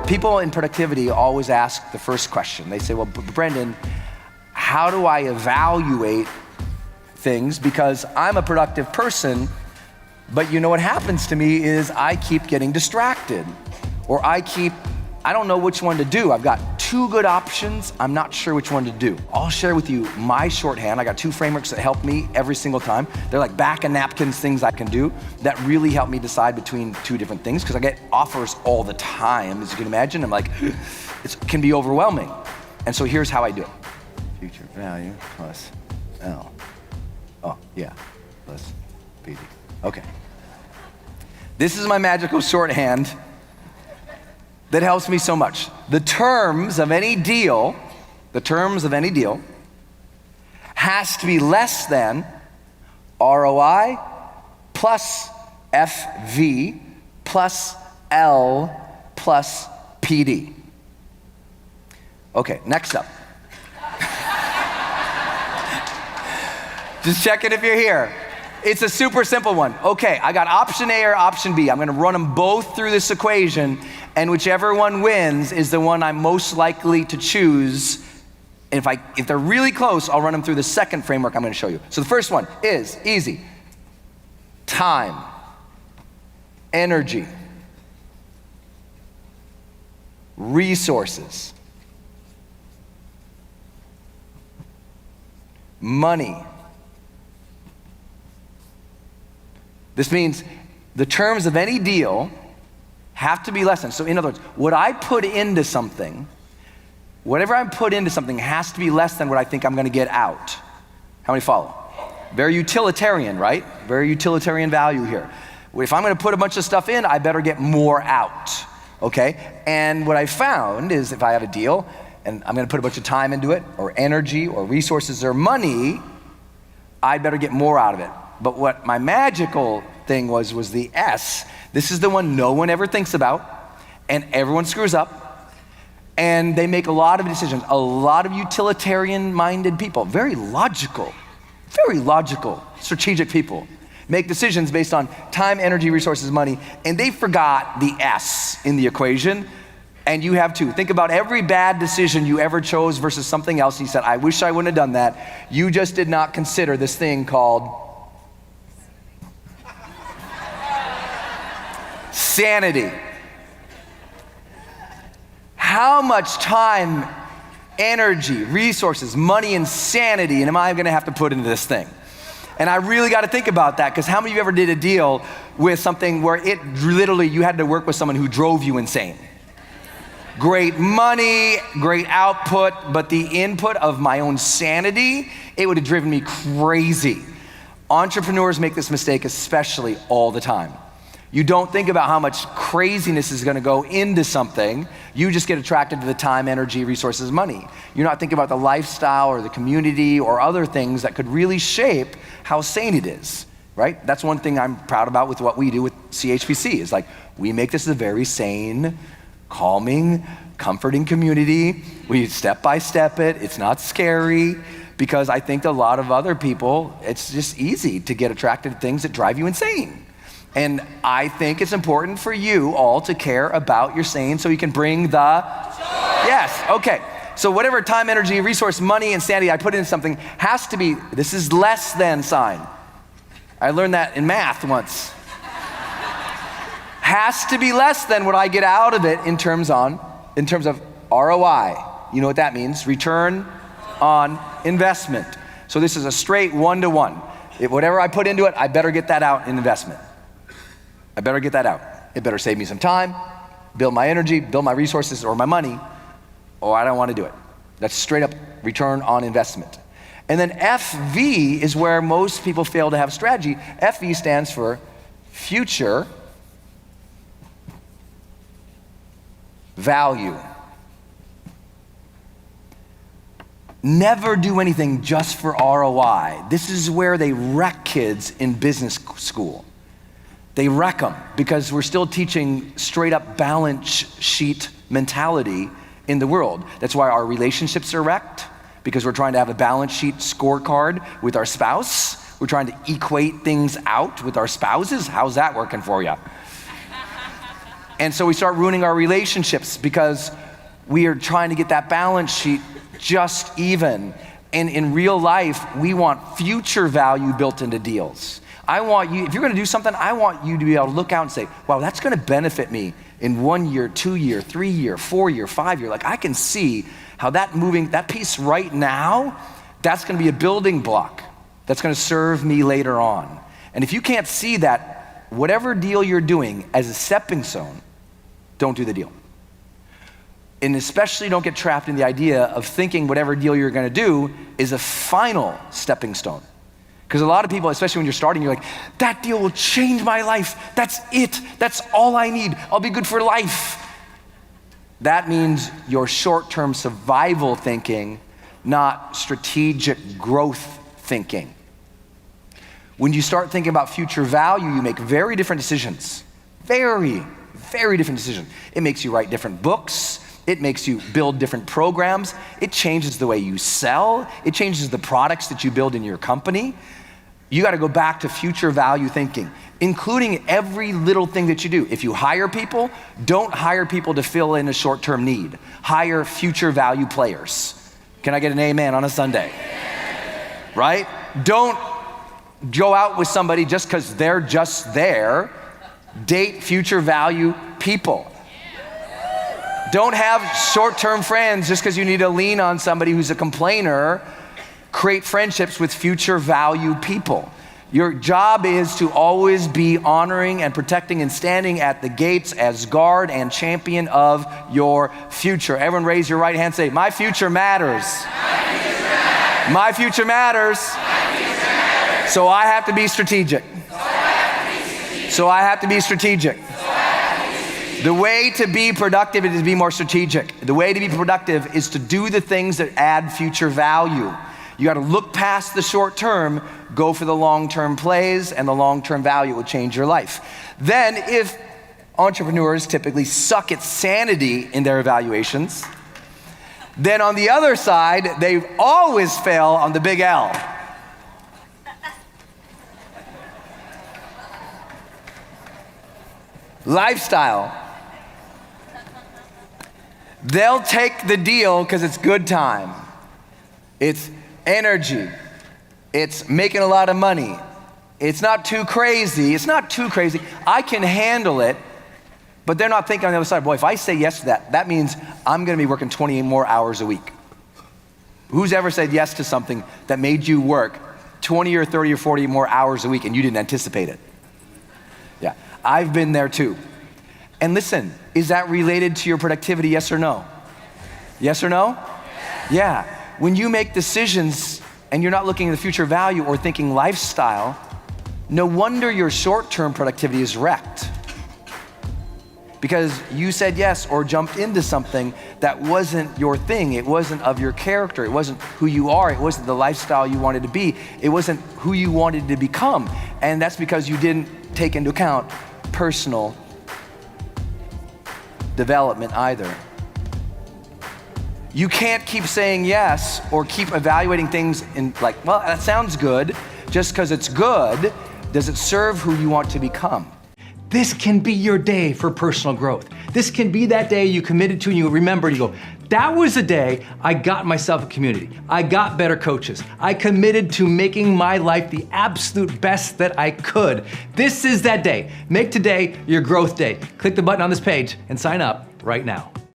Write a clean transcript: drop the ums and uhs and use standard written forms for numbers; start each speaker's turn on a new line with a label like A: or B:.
A: People in productivity always ask the first question. They say, well, Brendon, how do I evaluate things? Because I'm a productive person, but you know what happens to me is I keep getting distracted, or I don't know which one to do. I've got two good options, I'm not sure which one to do. I'll share with you my shorthand. I got two frameworks that help me every single time. They're like back and napkins, things I can do that really help me decide between two different things, because I get offers all the time, as you can imagine. I'm like, it can be overwhelming. And so here's how I do it. Future value plus L. Oh, yeah, plus PD. Okay. This is my magical shorthand that helps me so much. The terms of any deal has to be less than ROI plus FV plus L plus PD. Okay, next up. Just check it if you're here. It's a super simple one. Okay, I got option A or option B. I'm gonna run them both through this equation, and whichever one wins is the one I'm most likely to choose. And if they're really close, I'll run them through the second framework I'm gonna show you. So the first one is easy. Time, energy, resources, money. This means the terms of any deal have to be less than. So in other words, what I put into something, whatever I put into something has to be less than what I think I'm gonna get out. How many follow? Very utilitarian, right? Very utilitarian value here. If I'm gonna put a bunch of stuff in, I better get more out, okay? And what I found is if I have a deal and I'm gonna put a bunch of time into it, or energy, or resources, or money, I'd better get more out of it. But what my magical thing was the S. This is the one no one ever thinks about, and everyone screws up, and they make a lot of decisions. A lot of utilitarian-minded people, very logical, strategic people, make decisions based on time, energy, resources, money, and they forgot the S in the equation, and you have too. Think about every bad decision you ever chose versus something else. You said, I wish I wouldn't have done that. You just did not consider this thing called sanity. How much time, energy, resources, money, and sanity am I gonna have to put into this thing? And I really gotta think about that, because how many of you ever did a deal with something where it literally, you had to work with someone who drove you insane? Great money, great output, but the input of my own sanity, it would have driven me crazy. Entrepreneurs make this mistake especially all the time. You don't think about how much craziness is gonna go into something. You just get attracted to the time, energy, resources, money. You're not thinking about the lifestyle or the community or other things that could really shape how sane it is, right? That's one thing I'm proud about with what we do with CHPC, is like, we make this a very sane, calming, comforting community. We step by step it, it's not scary, because I think a lot of other people, it's just easy to get attracted to things that drive you insane. And I think it's important for you all to care about your sane so you can bring the joy. Yes, okay. So whatever time, energy, resource, money, and sanity I put into something has to be, this is less than sign. I learned that in math once. Has to be less than what I get out of it in terms of ROI. You know what that means? Return on investment. So this is a straight one-to-one. Whatever I put into it, I better get that out in investment. I better get that out. It better save me some time, build my energy, build my resources or my money, or I don't want to do it. That's straight up return on investment. And then FV is where most people fail to have strategy. FV stands for future value. Never do anything just for ROI. This is where they wreck kids in business school. They wreck them because we're still teaching straight up balance sheet mentality in the world. That's why our relationships are wrecked, because we're trying to have a balance sheet scorecard with our spouse. We're trying to equate things out with our spouses. How's that working for you? And so we start ruining our relationships because we are trying to get that balance sheet just even. And in real life, we want future value built into deals. I want you, if you're gonna do something, I want you to be able to look out and say, wow, that's gonna benefit me in 1 year, 2 year, 3 year, 4 year, 5 year. Like I can see how that piece right now, that's gonna be a building block that's gonna serve me later on. And if you can't see that, whatever deal you're doing as a stepping stone, don't do the deal. And especially don't get trapped in the idea of thinking whatever deal you're gonna do is a final stepping stone. Because a lot of people, especially when you're starting, you're like, that deal will change my life. That's it, that's all I need. I'll be good for life. That means your short-term survival thinking, not strategic growth thinking. When you start thinking about future value, you make very different decisions. Very, very different decisions. It makes you write different books. It makes you build different programs. It changes the way you sell. It changes the products that you build in your company. You gotta go back to future value thinking, including every little thing that you do. If you hire people, don't hire people to fill in a short-term need. Hire future value players. Can I get an amen on a Sunday? Right? Don't go out with somebody just because they're just there. Date future value people. Don't have short-term friends just because you need to lean on somebody who's a complainer. Create friendships with future value people. Your job is to always be honoring and protecting and standing at the gates as guard and champion of your future. Everyone raise your right hand, say, my future matters. My future matters. So I have to be strategic. So I have to be strategic. The way to be productive is to be more strategic. The way to be productive is to do the things that add future value. You gotta look past the short term, go for the long-term plays, and the long-term value will change your life. Then if entrepreneurs typically suck at sanity in their evaluations, then on the other side, they always fail on the big L. Lifestyle. They'll take the deal because it's good time. It's energy. It's making a lot of money. It's not too crazy. It's not too crazy. I can handle it, but they're not thinking on the other side, boy, if I say yes to that, that means I'm gonna be working 20 more hours a week. Who's ever said yes to something that made you work 20 or 30 or 40 more hours a week and you didn't anticipate it? Yeah, I've been there too. And listen, is that related to your productivity, yes or no? Yes or no? Yeah. When you make decisions and you're not looking at the future value or thinking lifestyle, no wonder your short-term productivity is wrecked. Because you said yes or jumped into something that wasn't your thing. It wasn't of your character. It wasn't who you are. It wasn't the lifestyle you wanted to be. It wasn't who you wanted to become. And that's because you didn't take into account personal development either. You can't keep saying yes or keep evaluating things in like, well, that sounds good. Just because it's good, does it serve who you want to become? This can be your day for personal growth. This can be that day you committed to and you remember and you go, that was the day I got myself a community. I got better coaches. I committed to making my life the absolute best that I could. This is that day. Make today your growth day. Click the button on this page and sign up right now.